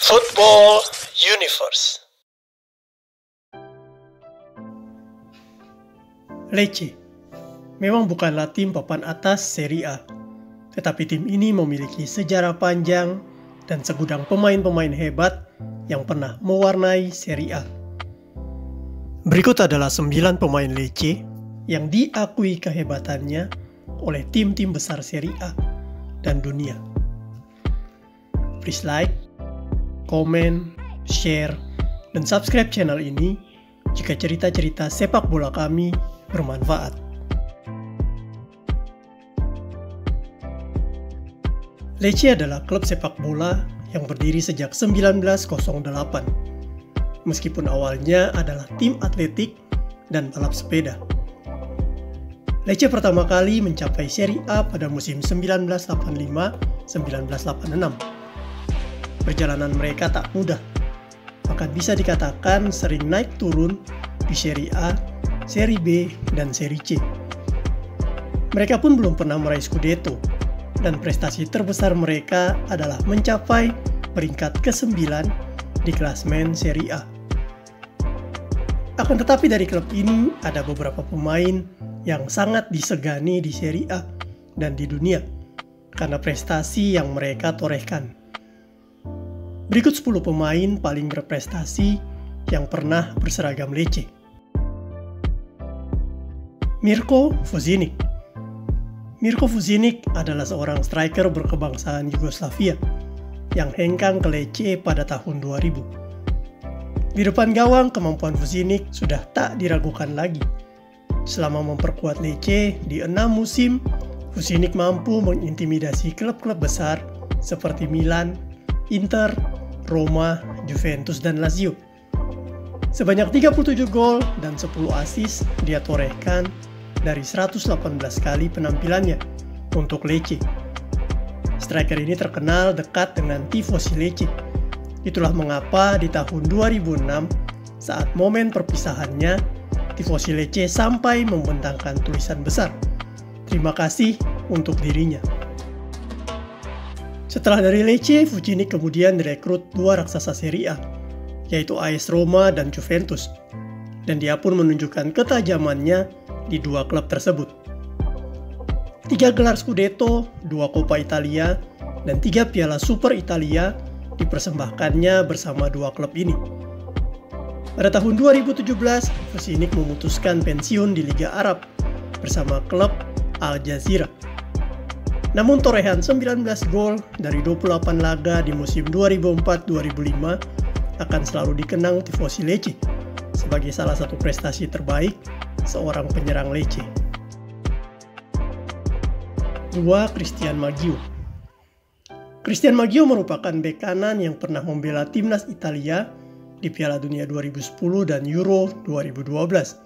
Football Universe. Lecce memang bukanlah tim papan atas Serie A, tetapi tim ini memiliki sejarah panjang dan segudang pemain-pemain hebat yang pernah mewarnai Serie A. Berikut adalah 9 pemain Lecce yang diakui kehebatannya oleh tim-tim besar Serie A dan dunia. Please like, komen, share, dan subscribe channel ini jika cerita-cerita sepak bola kami bermanfaat. Lecce adalah klub sepak bola yang berdiri sejak 1908. Meskipun awalnya adalah tim atletik dan balap sepeda. Lecce pertama kali mencapai Serie A pada musim 1985-1986. Perjalanan mereka tak mudah, maka bisa dikatakan sering naik turun di Serie A, Serie B, dan Serie C. Mereka pun belum pernah meraih Scudetto, dan prestasi terbesar mereka adalah mencapai peringkat ke-9 di klasemen Serie A. Akan tetapi dari klub ini ada beberapa pemain yang sangat disegani di Serie A dan di dunia karena prestasi yang mereka torehkan. Berikut 10 pemain paling berprestasi yang pernah berseragam Lecce. Mirko Vucinic. Mirko Vucinic adalah seorang striker berkebangsaan Yugoslavia yang hengkang ke Lecce pada tahun 2000. Di depan gawang, kemampuan Vucinic sudah tak diragukan lagi. Selama memperkuat Lecce di 6 musim, Vucinic mampu mengintimidasi klub-klub besar seperti Milan, Inter, Roma, Juventus, dan Lazio. Sebanyak 37 gol dan 10 assist dia torehkan dari 118 kali penampilannya untuk Lecce. Striker ini terkenal dekat dengan tifosi Lecce. Itulah mengapa di tahun 2006 saat momen perpisahannya, tifosi Lecce sampai membentangkan tulisan besar, "Terima kasih untuk dirinya." Setelah dari Lecce, Vucinic kemudian direkrut 2 raksasa Serie A, yaitu AS Roma dan Juventus. Dan dia pun menunjukkan ketajamannya di 2 klub tersebut. 3 gelar Scudetto, 2 Coppa Italia, dan 3 Piala Super Italia dipersembahkannya bersama 2 klub ini. Pada tahun 2017, Vucinic memutuskan pensiun di Liga Arab bersama klub Al Jazira. Namun torehan 19 gol dari 28 laga di musim 2004-2005 akan selalu dikenang tifosi Lecce sebagai salah satu prestasi terbaik seorang penyerang Lecce. 2. Cristian Maggio. Cristian Maggio merupakan bek kanan yang pernah membela timnas Italia di Piala Dunia 2010 dan Euro 2012.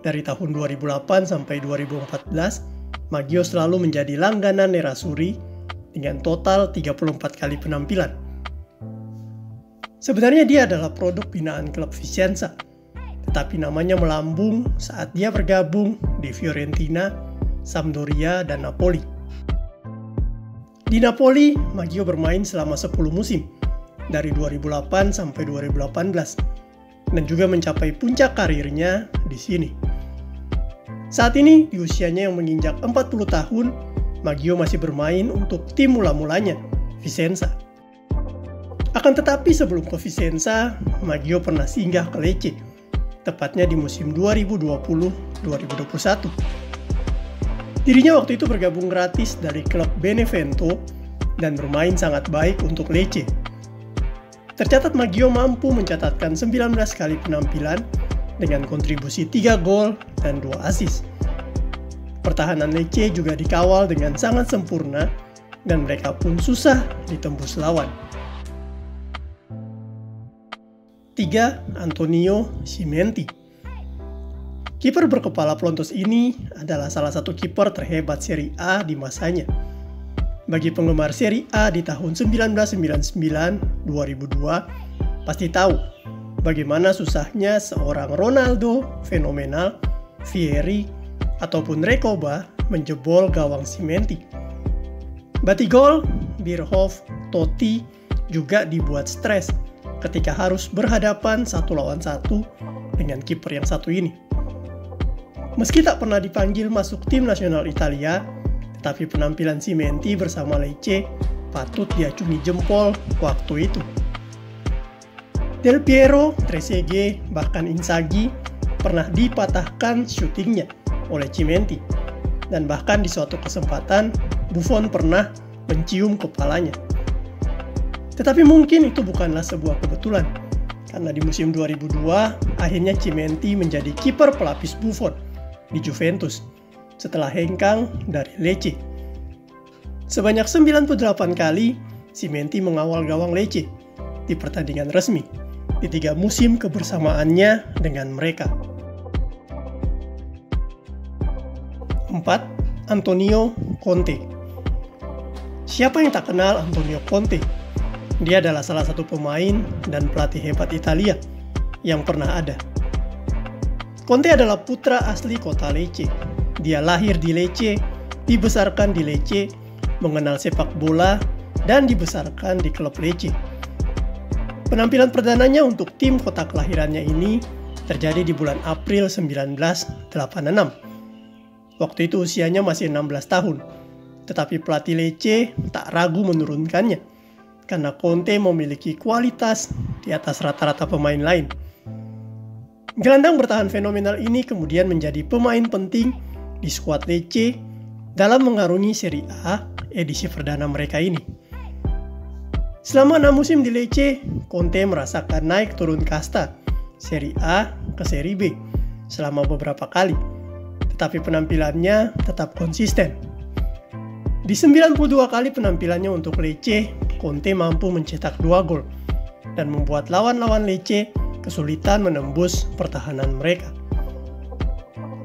Dari tahun 2008 sampai 2014, Maggio selalu menjadi langganan Nerazzurri dengan total 34 kali penampilan. Sebenarnya dia adalah produk binaan klub Vicenza, tetapi namanya melambung saat dia bergabung di Fiorentina, Sampdoria, dan Napoli. Di Napoli, Maggio bermain selama 10 musim, dari 2008 sampai 2018, dan juga mencapai puncak karirnya di sini. Saat ini, di usianya yang menginjak 40 tahun, Maggio masih bermain untuk tim mula-mulanya, Vicenza. Akan tetapi sebelum ke Vicenza, Maggio pernah singgah ke Lecce, tepatnya di musim 2020-2021. Dirinya waktu itu bergabung gratis dari klub Benevento dan bermain sangat baik untuk Lecce. Tercatat Maggio mampu mencatatkan 19 kali penampilan dengan kontribusi 3 gol dan 2 assist. Pertahanan Lecce juga dikawal dengan sangat sempurna dan mereka pun susah ditembus lawan. 3. Antonio Cimenti. Kiper berkepala pelontos ini adalah salah satu kiper terhebat Serie A di masanya. Bagi penggemar Serie A di tahun 1999-2002 pasti tahu bagaimana susahnya seorang Ronaldo fenomenal, Vieri, ataupun Recoba menjebol gawang Cimenti. Batigol, Bierhoff, Totti, juga dibuat stres ketika harus berhadapan 1-1 dengan kiper yang satu ini. Meski tak pernah dipanggil masuk tim nasional Italia, tetapi penampilan Cimenti bersama Lecce patut diacungi jempol waktu itu. Del Piero, Trezeguet, bahkan Inzaghi pernah dipatahkan syutingnya oleh Cimenti, dan bahkan di suatu kesempatan Buffon pernah mencium kepalanya. Tetapi mungkin itu bukanlah sebuah kebetulan, karena di musim 2002 akhirnya Cimenti menjadi kiper pelapis Buffon di Juventus setelah hengkang dari Lecce. Sebanyak 98 kali Cimenti mengawal gawang Lecce di pertandingan resmi di 3 musim kebersamaannya dengan mereka. 4. Antonio Conte. Siapa yang tak kenal Antonio Conte? Dia adalah salah satu pemain dan pelatih hebat Italia yang pernah ada. Conte adalah putra asli kota Lecce. Dia lahir di Lecce, dibesarkan di Lecce, mengenal sepak bola, dan dibesarkan di klub Lecce. Penampilan perdananya untuk tim kota kelahirannya ini terjadi di bulan April 1986. Waktu itu usianya masih 16 tahun, tetapi pelatih Lecce tak ragu menurunkannya karena Conte memiliki kualitas di atas rata-rata pemain lain. Gelandang bertahan fenomenal ini kemudian menjadi pemain penting di skuad Lecce dalam mengarungi Serie A edisi perdana mereka ini. Selama 6 musim di Lecce, Conte merasakan naik turun kasta Serie A ke Serie B selama beberapa kali, tetapi penampilannya tetap konsisten. Di 92 kali penampilannya untuk Lecce, Conte mampu mencetak 2 gol dan membuat lawan-lawan Lecce kesulitan menembus pertahanan mereka.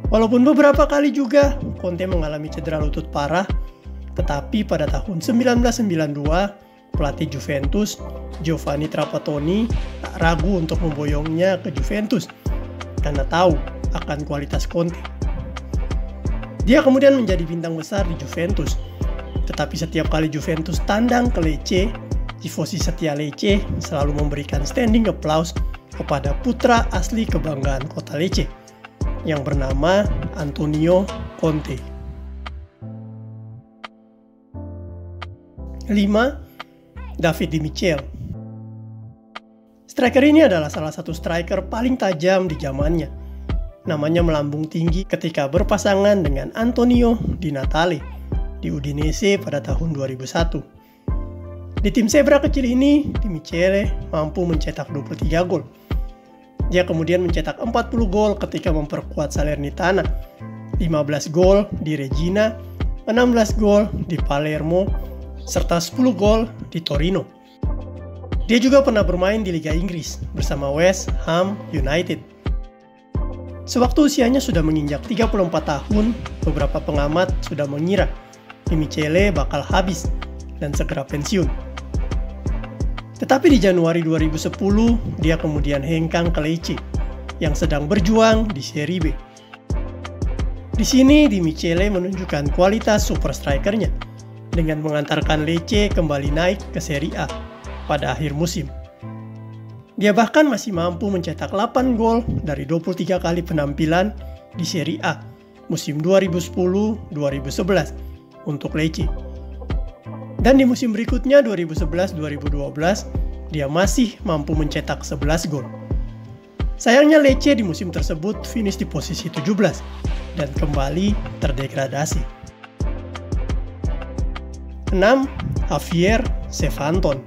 Walaupun beberapa kali juga Conte mengalami cedera lutut parah, tetapi pada tahun 1992, pelatih Juventus, Giovanni Trapattoni, tak ragu untuk memboyongnya ke Juventus karena tahu akan kualitas Conte. Dia kemudian menjadi bintang besar di Juventus, tetapi setiap kali Juventus tandang ke Lecce, tifosi setia Lecce selalu memberikan standing applause kepada putra asli kebanggaan kota Lecce yang bernama Antonio Conte. 5. David Di Michele. Striker ini adalah salah satu striker paling tajam di zamannya. Namanya melambung tinggi ketika berpasangan dengan Antonio Di Natale di Udinese pada tahun 2001. Di tim zebra kecil ini, Di Michele mampu mencetak 23 gol. Dia kemudian mencetak 40 gol ketika memperkuat Salernitana, 15 gol di Regina, 16 gol di Palermo, serta 10 gol di Torino. Dia juga pernah bermain di Liga Inggris bersama West Ham United. Sewaktu usianya sudah menginjak 34 tahun, beberapa pengamat sudah mengira Di Michele bakal habis dan segera pensiun. Tetapi di Januari 2010, dia kemudian hengkang ke Lecce yang sedang berjuang di Serie B. Di sini Di Michele menunjukkan kualitas super strikernya dengan mengantarkan Lecce kembali naik ke Serie A pada akhir musim. Dia bahkan masih mampu mencetak 8 gol dari 23 kali penampilan di Serie A musim 2010-2011 untuk Lecce. Dan di musim berikutnya 2011-2012, dia masih mampu mencetak 11 gol. Sayangnya Lecce di musim tersebut finish di posisi 17 dan kembali terdegradasi. 6. Javier Cefanton.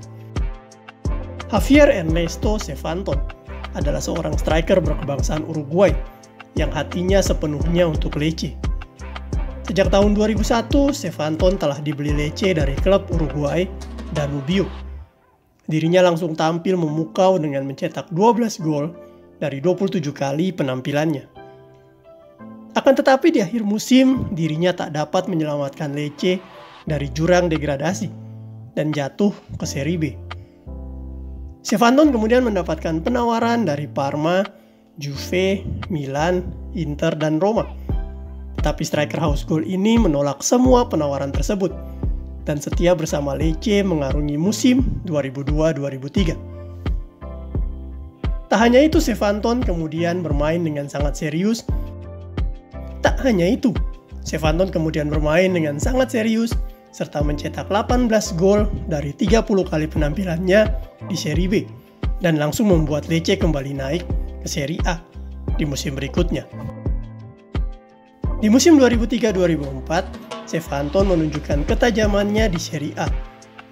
Javier Ernesto Cefanton adalah seorang striker berkebangsaan Uruguay yang hatinya sepenuhnya untuk Lecce. Sejak tahun 2001, Cefanton telah dibeli Lecce dari klub Uruguay Danubio. Dirinya langsung tampil memukau dengan mencetak 12 gol dari 27 kali penampilannya. Akan tetapi di akhir musim, dirinya tak dapat menyelamatkan Lecce dari jurang degradasi dan jatuh ke Serie B. Cefanton kemudian mendapatkan penawaran dari Parma, Juve, Milan, Inter, dan Roma. Tapi striker House Gold ini menolak semua penawaran tersebut dan setia bersama Lecce mengarungi musim 2002-2003. Tak hanya itu, Sevanton kemudian bermain dengan sangat serius. Serta mencetak 18 gol dari 30 kali penampilannya di Serie B dan langsung membuat Lecce kembali naik ke Serie A di musim berikutnya. Di musim 2003-2004, Sevanton menunjukkan ketajamannya di Serie A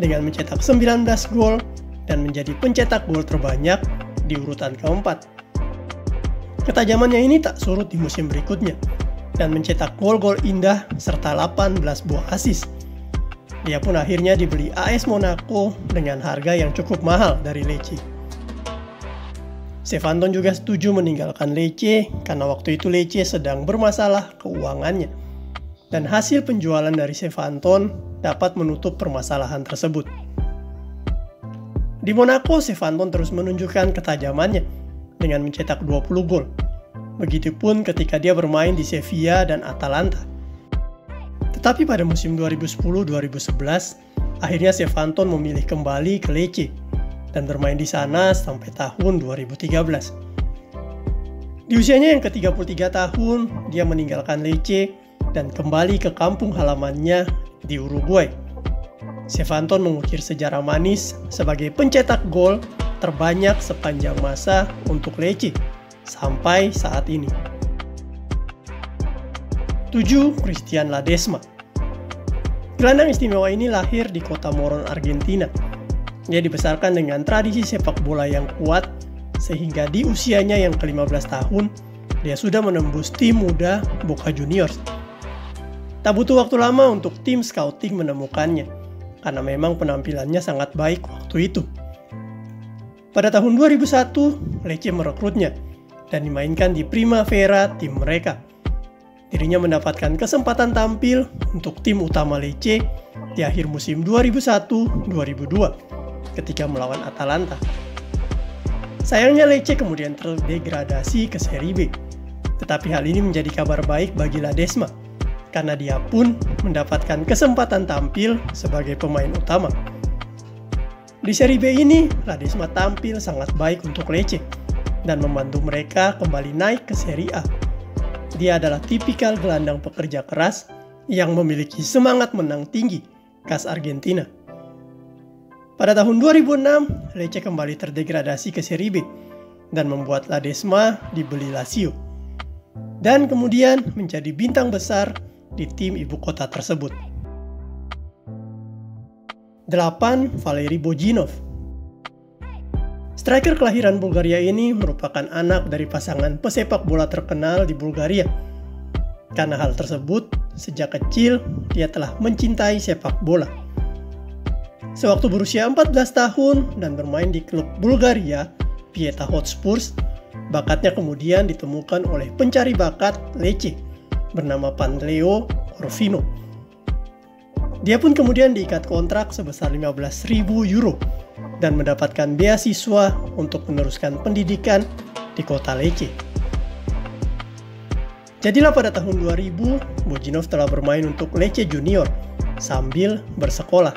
dengan mencetak 19 gol dan menjadi pencetak gol terbanyak di urutan keempat. Ketajamannya ini tak surut di musim berikutnya dan mencetak gol-gol indah serta 18 buah assist. Dia pun akhirnya dibeli AS Monaco dengan harga yang cukup mahal dari Lecce. Sevanton juga setuju meninggalkan Lecce karena waktu itu Lecce sedang bermasalah keuangannya. Dan hasil penjualan dari Sevanton dapat menutup permasalahan tersebut. Di Monaco, Sevanton terus menunjukkan ketajamannya dengan mencetak 20 gol. Begitupun ketika dia bermain di Sevilla dan Atalanta. Tetapi pada musim 2010-2011, akhirnya Sevanton memilih kembali ke Lecce dan bermain di sana sampai tahun 2013. Di usianya yang ke-33 tahun, dia meninggalkan Lecce dan kembali ke kampung halamannya di Uruguay. Sevanton mengukir sejarah manis sebagai pencetak gol terbanyak sepanjang masa untuk Lecce sampai saat ini. 7. Cristian Ledesma. Gelandang istimewa ini lahir di kota Morón, Argentina. Dia dibesarkan dengan tradisi sepak bola yang kuat, sehingga di usianya yang ke-15 tahun, dia sudah menembus tim muda Boca Juniors. Tak butuh waktu lama untuk tim scouting menemukannya, karena memang penampilannya sangat baik waktu itu. Pada tahun 2001, Lecce merekrutnya dan dimainkan di Primavera tim mereka. Dirinya mendapatkan kesempatan tampil untuk tim utama Lecce di akhir musim 2001-2002 ketika melawan Atalanta. Sayangnya Lecce kemudian terdegradasi ke Serie B, tetapi hal ini menjadi kabar baik bagi Ledesma karena dia pun mendapatkan kesempatan tampil sebagai pemain utama. Di Serie B ini, Ledesma tampil sangat baik untuk Lecce dan membantu mereka kembali naik ke Serie A. Dia adalah tipikal gelandang pekerja keras yang memiliki semangat menang tinggi khas Argentina. Pada tahun 2006, Lecce kembali terdegradasi ke Serie B dan membuat Ledesma dibeli Lazio. Dan kemudian menjadi bintang besar di tim ibu kota tersebut. 8. Valeri Bojinov. Striker kelahiran Bulgaria ini merupakan anak dari pasangan pesepak bola terkenal di Bulgaria. Karena hal tersebut, sejak kecil dia telah mencintai sepak bola. Sewaktu berusia 14 tahun dan bermain di klub Bulgaria, Pieta Hotspurs, bakatnya kemudian ditemukan oleh pencari bakat Lecce bernama Panteleo Orfino. Dia pun kemudian diikat kontrak sebesar 15.000 euro dan mendapatkan beasiswa untuk meneruskan pendidikan di kota Lecce. Jadilah pada tahun 2000, Bojinov telah bermain untuk Lecce Junior sambil bersekolah.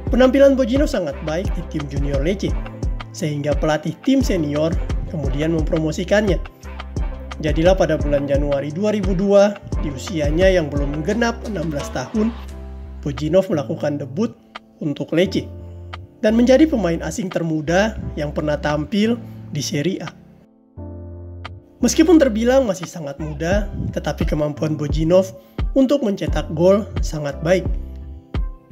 Penampilan Bojinov sangat baik di tim junior Lecce, sehingga pelatih tim senior kemudian mempromosikannya. Jadilah pada bulan Januari 2002, di usianya yang belum genap 16 tahun, Bojinov melakukan debut untuk Lecce dan menjadi pemain asing termuda yang pernah tampil di Serie A. Meskipun terbilang masih sangat muda, tetapi kemampuan Bojinov untuk mencetak gol sangat baik.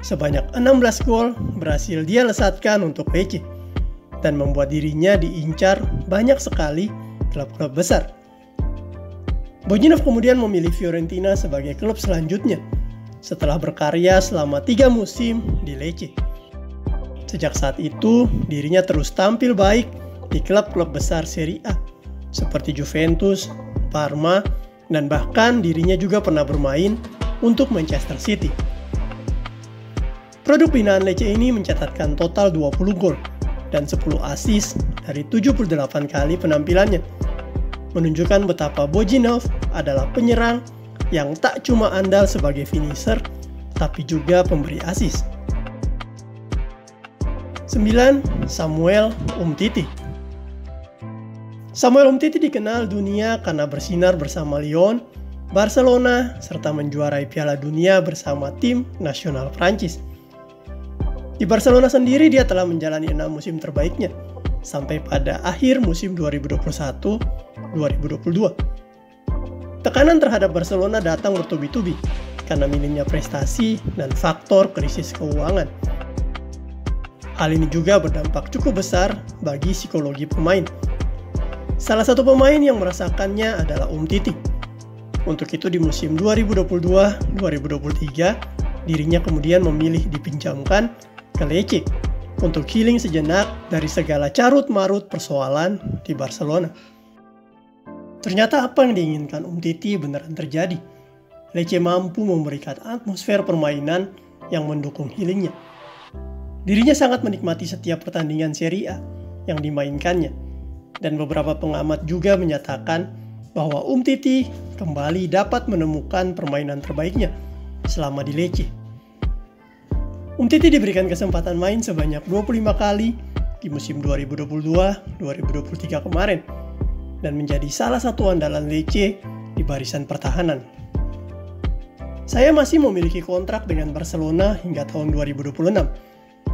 Sebanyak 16 gol berhasil dia lesatkan untuk Lecce dan membuat dirinya diincar banyak sekali klub-klub besar. Bojinov kemudian memilih Fiorentina sebagai klub selanjutnya setelah berkarya selama 3 musim di Lecce. Sejak saat itu, dirinya terus tampil baik di klub-klub besar Serie A, seperti Juventus, Parma, dan bahkan dirinya juga pernah bermain untuk Manchester City. Produk binaan Lecce ini mencatatkan total 20 gol dan 10 assist dari 78 kali penampilannya, menunjukkan betapa Bojinov adalah penyerang yang tak cuma andal sebagai finisher, tapi juga pemberi asis. 9. Samuel Umtiti. Samuel Umtiti dikenal dunia karena bersinar bersama Lyon, Barcelona, serta menjuarai Piala Dunia bersama tim nasional Prancis. Di Barcelona sendiri dia telah menjalani 6 musim terbaiknya, sampai pada akhir musim 2021-2022. Tekanan terhadap Barcelona datang bertubi-tubi karena minimnya prestasi dan faktor krisis keuangan. Hal ini juga berdampak cukup besar bagi psikologi pemain. Salah satu pemain yang merasakannya adalah Umtiti. Untuk itu di musim 2022-2023, dirinya kemudian memilih dipinjamkan ke Lecce untuk healing sejenak dari segala carut-marut persoalan di Barcelona. Ternyata apa yang diinginkan Umtiti beneran terjadi. Lecce mampu memberikan atmosfer permainan yang mendukung healingnya. Dirinya sangat menikmati setiap pertandingan Serie A yang dimainkannya, dan beberapa pengamat juga menyatakan bahwa Umtiti kembali dapat menemukan permainan terbaiknya selama di Lecce. Umtiti diberikan kesempatan main sebanyak 25 kali di musim 2022-2023 kemarin, dan menjadi salah satu andalan Lecce di barisan pertahanan. Saya masih memiliki kontrak dengan Barcelona hingga tahun 2026,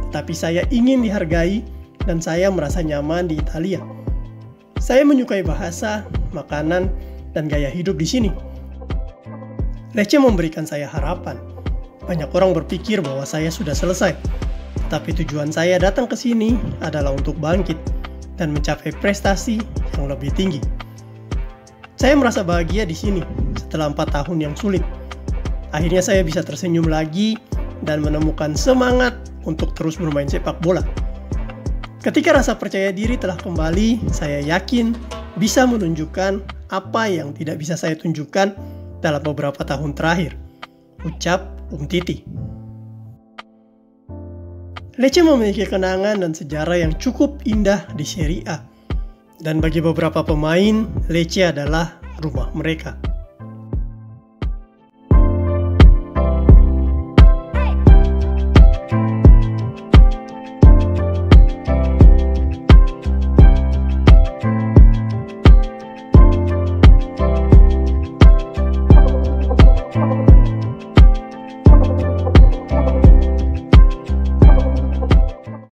tetapi saya ingin dihargai dan saya merasa nyaman di Italia. Saya menyukai bahasa, makanan, dan gaya hidup di sini. Lecce memberikan saya harapan. Banyak orang berpikir bahwa saya sudah selesai, tetapi tujuan saya datang ke sini adalah untuk bangkit dan mencapai prestasi yang lebih tinggi. Saya merasa bahagia di sini setelah 4 tahun yang sulit. Akhirnya saya bisa tersenyum lagi dan menemukan semangat untuk terus bermain sepak bola. Ketika rasa percaya diri telah kembali, saya yakin bisa menunjukkan apa yang tidak bisa saya tunjukkan dalam beberapa tahun terakhir, ucap Umtiti. Lecce memiliki kenangan dan sejarah yang cukup indah di Serie A, dan bagi beberapa pemain, Lecce adalah rumah mereka.